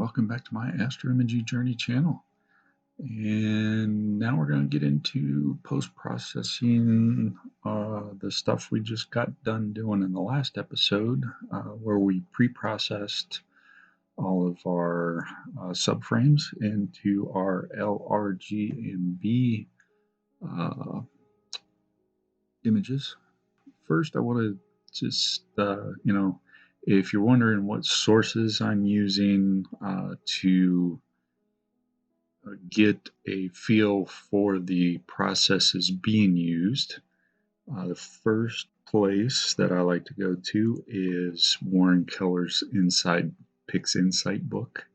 welcome back to my Astro Imaging Journey channel. And now we're going to get into post-processing the stuff we just got done doing in the last episode, where we pre-processed all of our subframes into our LRGB images. First, I want to just, if you're wondering what sources I'm using to get a feel for the processes being used, the first place that I like to go to is Warren Keller's PixInsight book.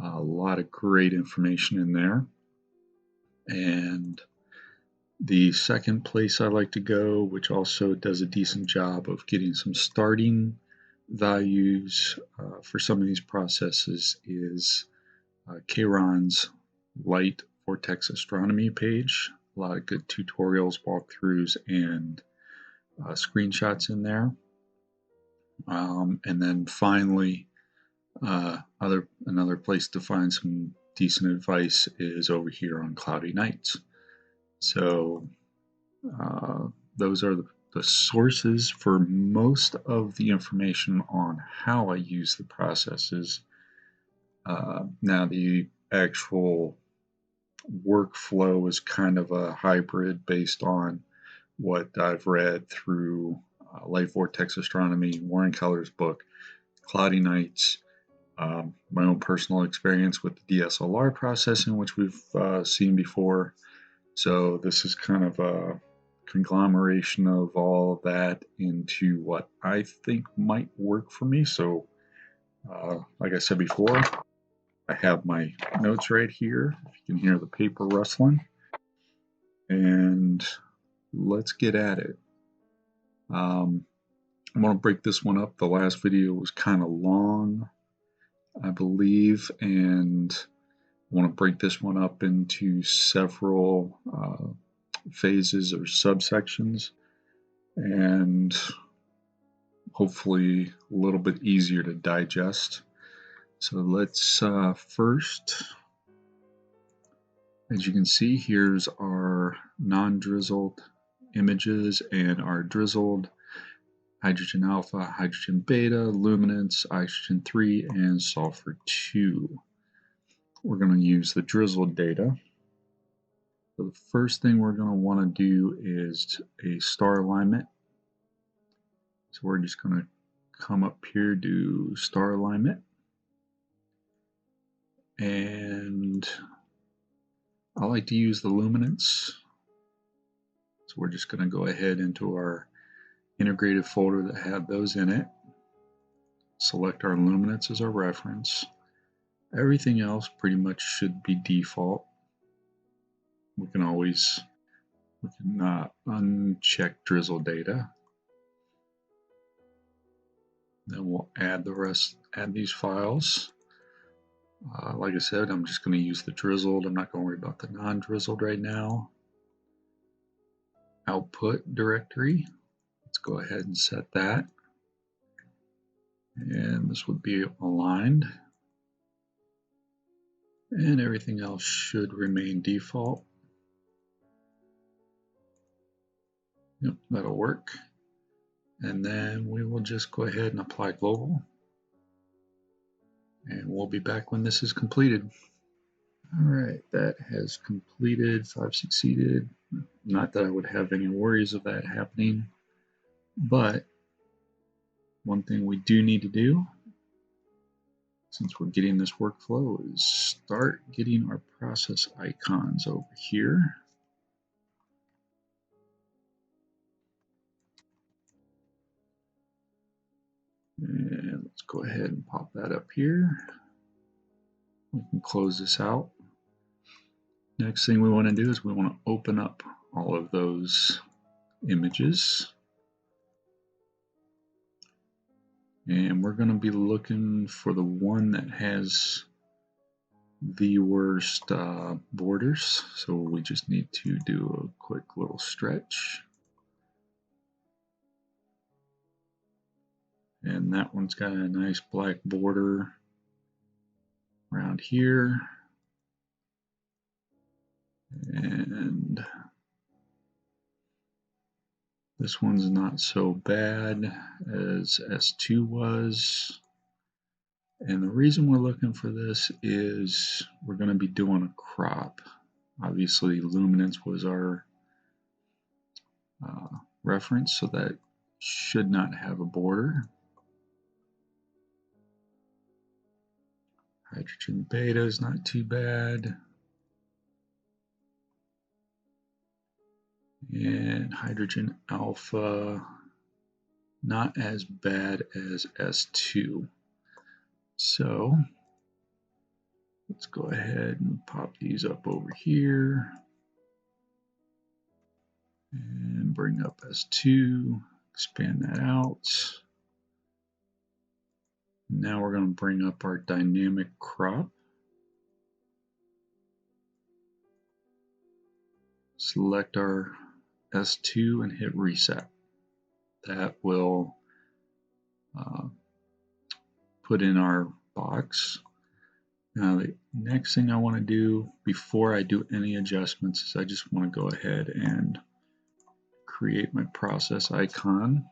A lot of great information in there. And the second place I like to go, which also does a decent job of getting some starting values for some of these processes, is Caron's Light Vortex Astronomy page. A lot of good tutorials, walkthroughs, and screenshots in there. And then finally, another place to find some decent advice is over here on Cloudy Nights. So those are the sources for most of the information on how I use the processes. Now the actual workflow is kind of a hybrid based on what I've read through Light Vortex Astronomy, Warren Keller's book, Cloudy Nights, my own personal experience with the DSLR processing, which we've seen before. So this is kind of a conglomeration of all of that into what I think might work for me. So like I said before, I have my notes right here. If you can hear the paper rustling. And let's get at it. I'm going to break this one up. The last video was kind of long, I believe, and I want to break this one up into several phases or subsections, and hopefully a little bit easier to digest. So let's first, as you can see, here's our non-drizzled images and our drizzled hydrogen alpha, hydrogen beta, luminance, oxygen 3, and sulfur 2. We're going to use the drizzled data. So the first thing we're going to want to do is a star alignment. So we're just going to come up here, do star alignment. And I like to use the luminance. So we're just going to go ahead into our integrated folder that had those in it. Select our luminance as our reference. Everything else pretty much should be default. We can uncheck drizzle data. Then we'll add these files. Like I said, I'm just going to use the drizzled. I'm not going to worry about the non-drizzled right now. Output directory. Let's go ahead and set that. And this would be aligned. And everything else should remain default. Yep, that'll work. And then we will just go ahead and apply global. And we'll be back when this is completed. All right, that has completed. I've succeeded. Not that I would have any worries of that happening, but one thing we do need to do, since we're getting this workflow, is start getting our process icons over here. And let's go ahead and pop that up here. We can close this out. Next thing we want to do is we want to open up all of those images. And we're going to be looking for the one that has the worst borders. So we just need to do a quick little stretch. And that one's got a nice black border. around here. And this one's not so bad as S2 was. And the reason we're looking for this is we're going to be doing a crop. Obviously, luminance was our reference, so that should not have a border. Hydrogen beta is not too bad. And hydrogen alpha, not as bad as S2. So let's go ahead and pop these up over here and bring up S2, expand that out. Now we're going to bring up our dynamic crop. Select our S2 and hit reset. That will put in our box. Now the next thing I want to do before I do any adjustments is I just want to go ahead and create my process icon.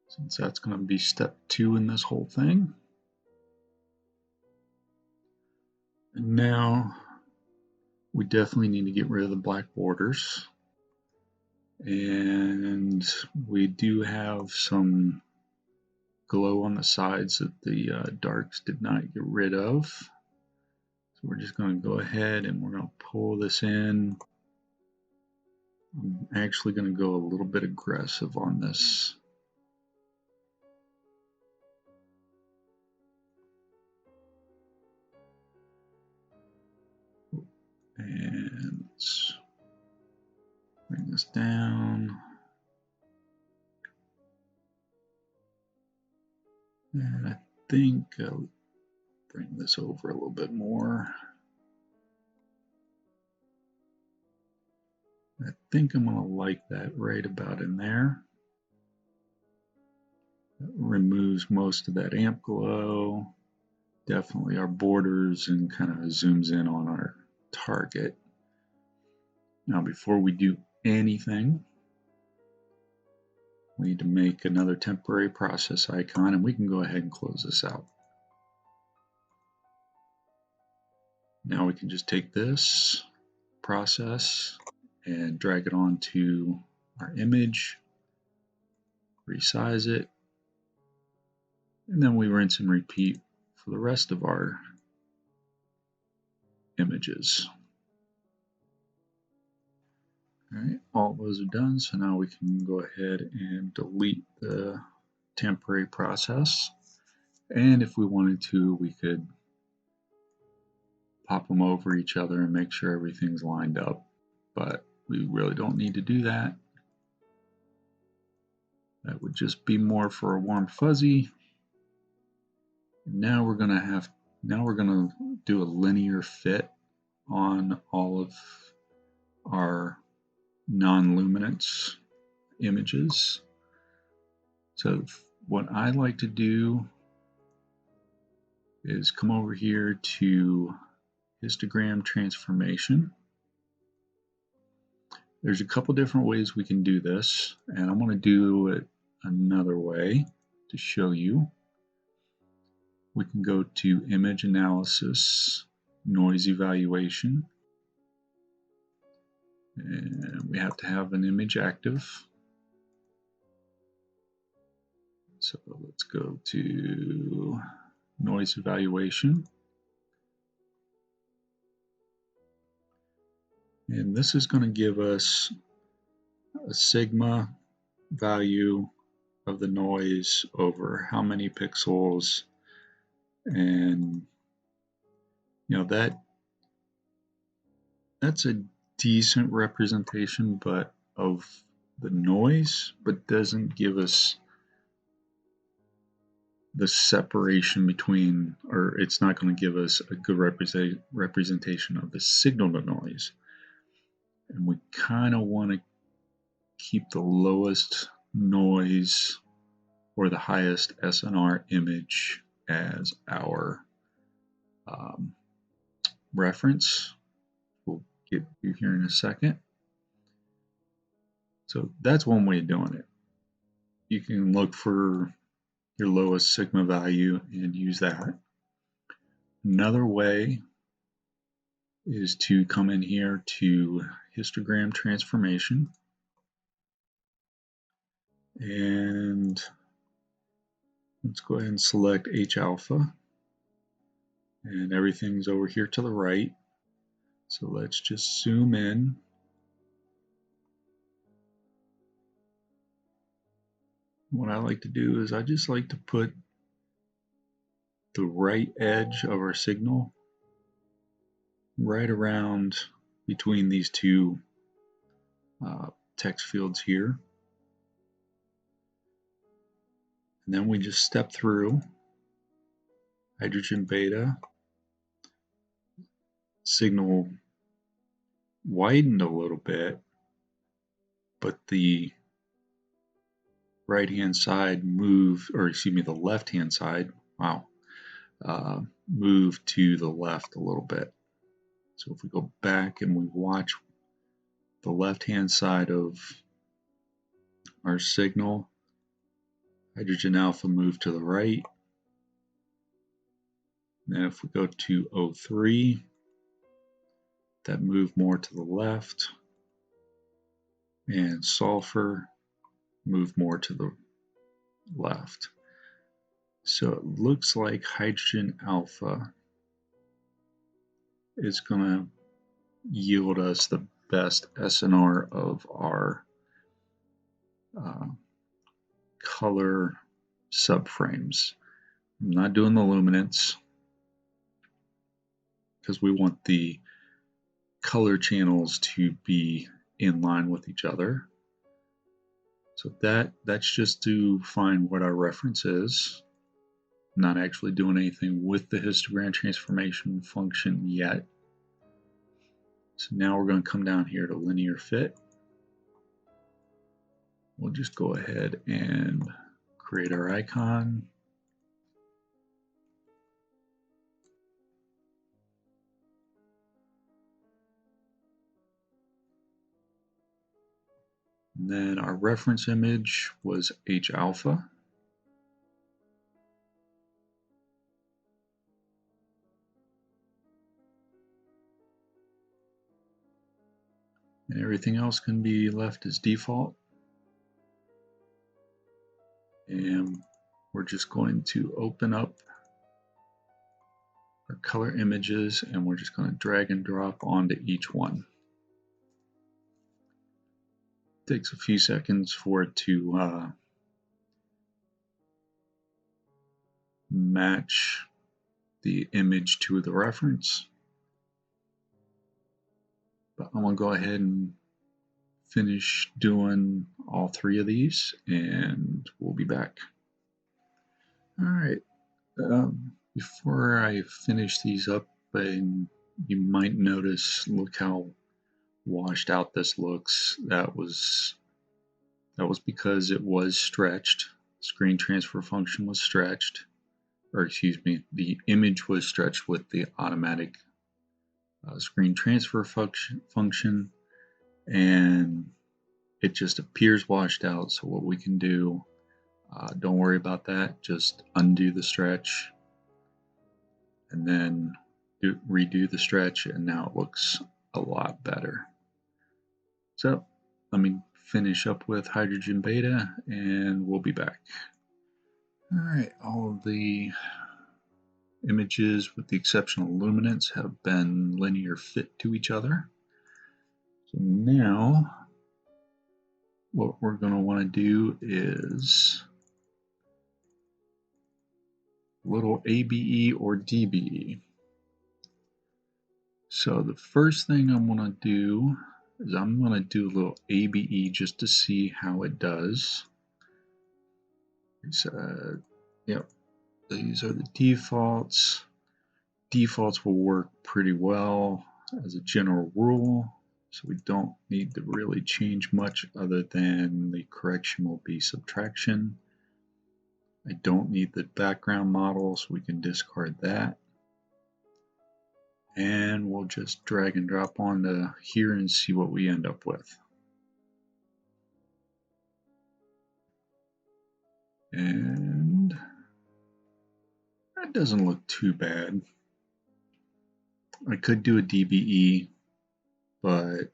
Since that's going to be step 2 in this whole thing. And now we definitely need to get rid of the black borders. And we do have some glow on the sides that the darks did not get rid of. So we're just going to go ahead and we're going to pull this in. I'm actually going to go a little bit aggressive on this. And let's bring this down. And I think I'll bring this over a little bit more. I think I'm going to like that right about in there. That removes most of that amp glow. Definitely our borders and kind of zooms in on our target. Now before we do anything, we need to make another temporary process icon, and we can go ahead and close this out. Now we can just take this process and drag it onto our image, resize it, and then we rinse and repeat for the rest of our images. All right, all those are done, so now we can go ahead and delete the temporary process. And if we wanted to, we could pop them over each other and make sure everything's lined up, but we really don't need to do that. That would just be more for a warm fuzzy. Now we're gonna do a linear fit on all of our non-luminance images. So what I like to do is come over here to Histogram Transformation. There's a couple different ways we can do this, and I'm going to do it another way to show you. We can go to Image Analysis, Noise Evaluation, and we have to have an image active. So let's go to Noise Evaluation. And this is going to give us a sigma value of the noise over how many pixels, and you know that's a decent representation but of the noise, but doesn't give us the separation between, or it's not going to give us a good representation of the signal to noise. And we kind of want to keep the lowest noise or the highest SNR image as our reference. We'll get you here in a second. So that's one way of doing it. You can look for your lowest sigma value and use that. Another way is to come in here to Histogram Transformation, and let's go ahead and select H alpha, and everything's over here to the right. So let's just zoom in. What I like to do is I just like to put the right edge of our signal right around between these two text fields here. And then we just step through hydrogen beta, signal widened a little bit, but the right hand side moved, or excuse me, the left hand side, wow, moved to the left a little bit. So if we go back and we watch the left hand side of our signal, hydrogen alpha moved to the right. Then if we go to O3, that moved more to the left, and sulfur moved more to the left. So it looks like hydrogen alpha is going to yield us the best SNR of our color subframes. I'm not doing the luminance because we want the color channels to be in line with each other. So that's just to find what our reference is. I'm not actually doing anything with the histogram transformation function yet. So now we're going to come down here to linear fit. We'll just go ahead and create our icon. And then our reference image was H alpha. And everything else can be left as default. And we're just going to open up our color images, and we're just going to drag and drop onto each one. It takes a few seconds for it to match the image to the reference. But I'm going to go ahead and finish doing all three of these, and we'll be back. All right. Before I finish these up, and you might notice, look how washed out this looks. That was because it was stretched. Screen transfer function was stretched, or excuse me, the image was stretched with the automatic screen transfer function, and it just appears washed out. So what we can do, don't worry about that, just undo the stretch and then redo the stretch, and now it looks a lot better. So let me finish up with hydrogen beta and we'll be back. All right, all of the images with the exception of luminance have been linear fit to each other. So now what we're going to want to do is a little ABE or DBE. So the first thing I'm going to do is I'm going to do a little ABE just to see how it does. Yep, these are the defaults. Defaults will work pretty well as a general rule. So we don't need to really change much other than the correction will be subtraction. I don't need the background model, so we can discard that. And we'll just drag and drop onto here and see what we end up with. And that doesn't look too bad. I could do a DBE, but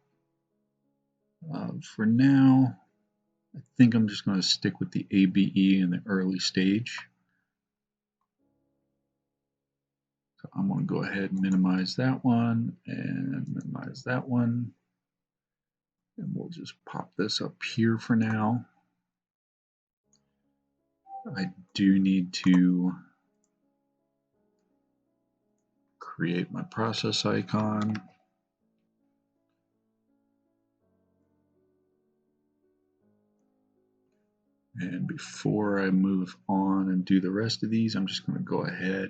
for now, I think I'm just going to stick with the ABE in the early stage. So I'm going to go ahead and minimize that one and minimize that one. And we'll just pop this up here for now. I do need to create my process icon. And before I move on and do the rest of these, I'm just going to go ahead,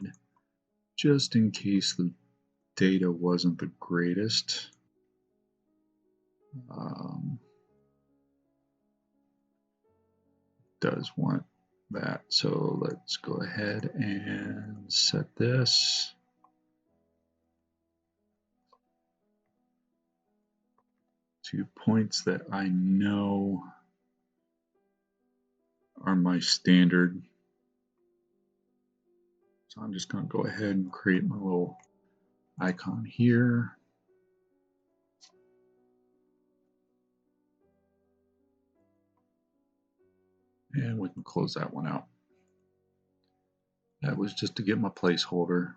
just in case the data wasn't the greatest. Does want that, so let's go ahead and set this to points that I know are my standard. So I'm just going to go ahead and create my little icon here. And we can close that one out. That was just to get my placeholder.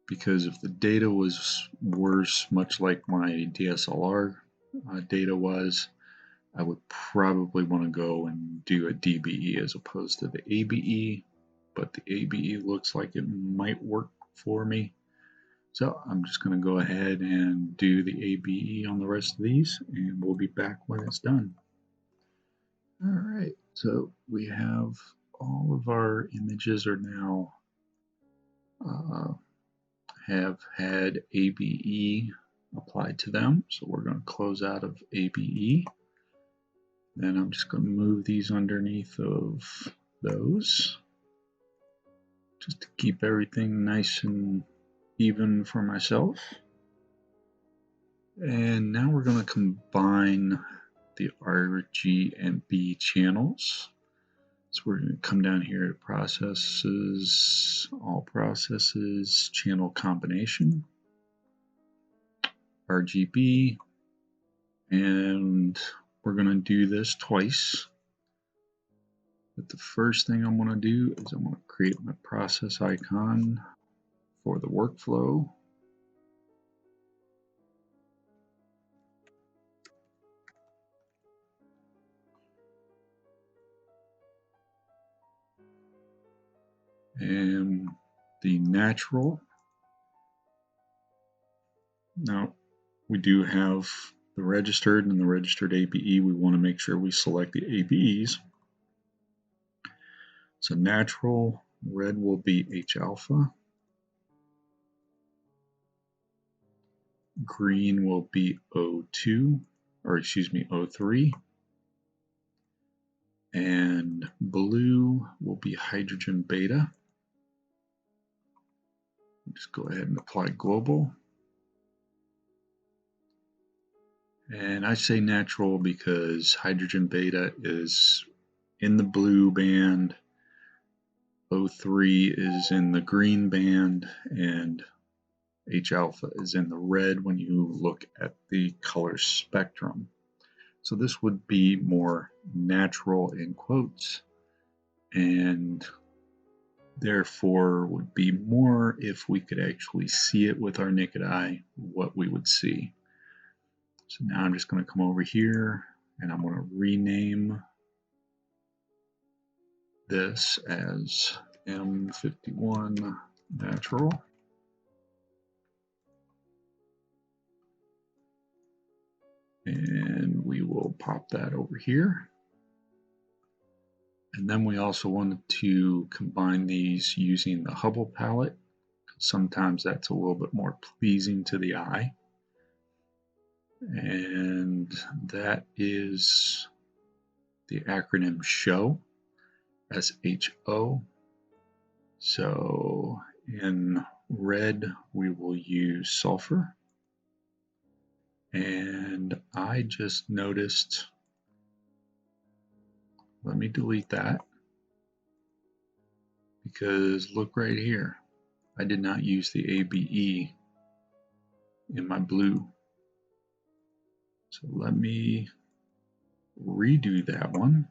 Because if the data was worse, much like my DSLR data was, I would probably want to go and do a DBE as opposed to the ABE. But the ABE looks like it might work for me. So I'm just going to go ahead and do the ABE on the rest of these, and we'll be back when it's done. All right, so we have all of our images are now have had ABE applied to them. So we're going to close out of ABE. Then I'm just going to move these underneath of those, just to keep everything nice and even for myself. And now we're going to combine the RGB channels. So we're going to come down here to processes, all processes, channel combination, RGB, and we're going to do this twice. But the first thing I'm going to do is I'm going to create my process icon for the workflow. And the natural. Now we do have the registered and the registered ABE. We want to make sure we select the ABEs. So natural red will be H alpha. Green will be O2, or excuse me, O3. And blue will be hydrogen beta. Just go ahead and apply global. And I say natural because hydrogen beta is in the blue band, O3 is in the green band, and H alpha is in the red when you look at the color spectrum. So this would be more natural in quotes, and therefore would be more if we could actually see it with our naked eye, what we would see. So now I'm just going to come over here and I'm going to rename this as M51 natural. And we will pop that over here. And then we also wanted to combine these using the Hubble palette. Sometimes that's a little bit more pleasing to the eye. and that is the acronym SHO, S-H-O. So in red, we will use sulfur. And I just noticed, let me delete that, because look right here, I did not use the ABE in my blue. So let me redo that one.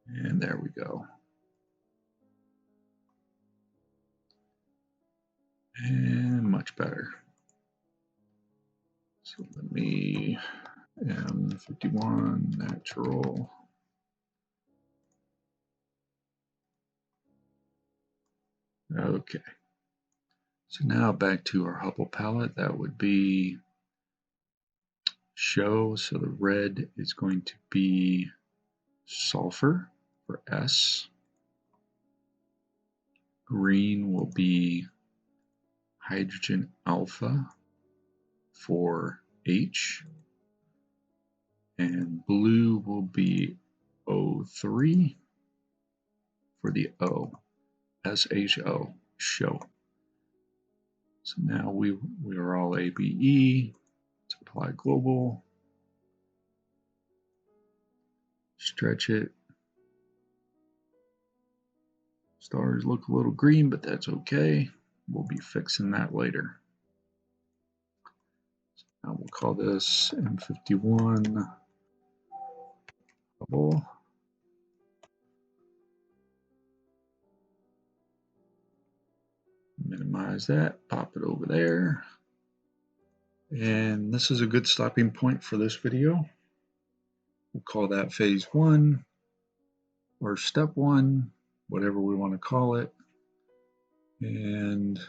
And there we go. And much better. So let me M51 natural. Okay. So now back to our Hubble palette. That would be show. So the red is going to be sulfur for S. Green will be hydrogen alpha for H. And blue will be O3 for the O. S-H-O, show. So now we are all ABE. Let's apply global. Stretch it. Stars look a little green, but that's okay. We'll be fixing that later. So now we'll call this M51 Hubble. Minimize that, pop it over there. And this is a good stopping point for this video. We'll call that phase 1 or step 1, whatever we want to call it. And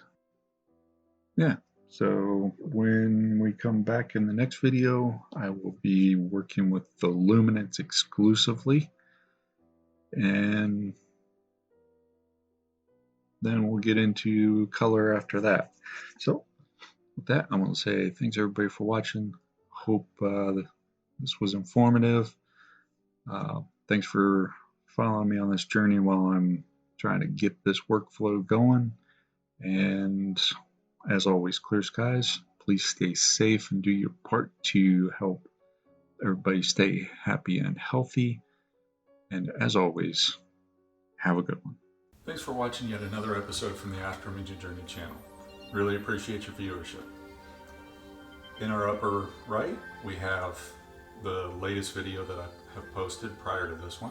yeah, so when we come back in the next video, I will be working with the luminance exclusively. And then we'll get into color after that. So with that, I'm going to say thanks everybody for watching. Hope this was informative. Thanks for following me on this journey while I'm trying to get this workflow going. And as always, clear skies. Please stay safe and do your part to help everybody stay happy and healthy. And as always, have a good one. Thanks for watching yet another episode from the Astroimaging Journey channel. Really appreciate your viewership. In our upper right, we have the latest video that I have posted prior to this one.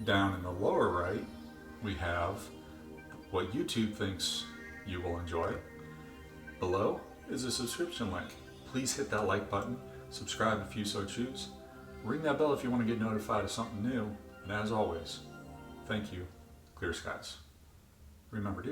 Down in the lower right, we have what YouTube thinks you will enjoy. Below is a subscription link. Please hit that like button, subscribe if you so choose, ring that bell if you want to get notified of something new, and as always, thank you. Clear skies. Remember to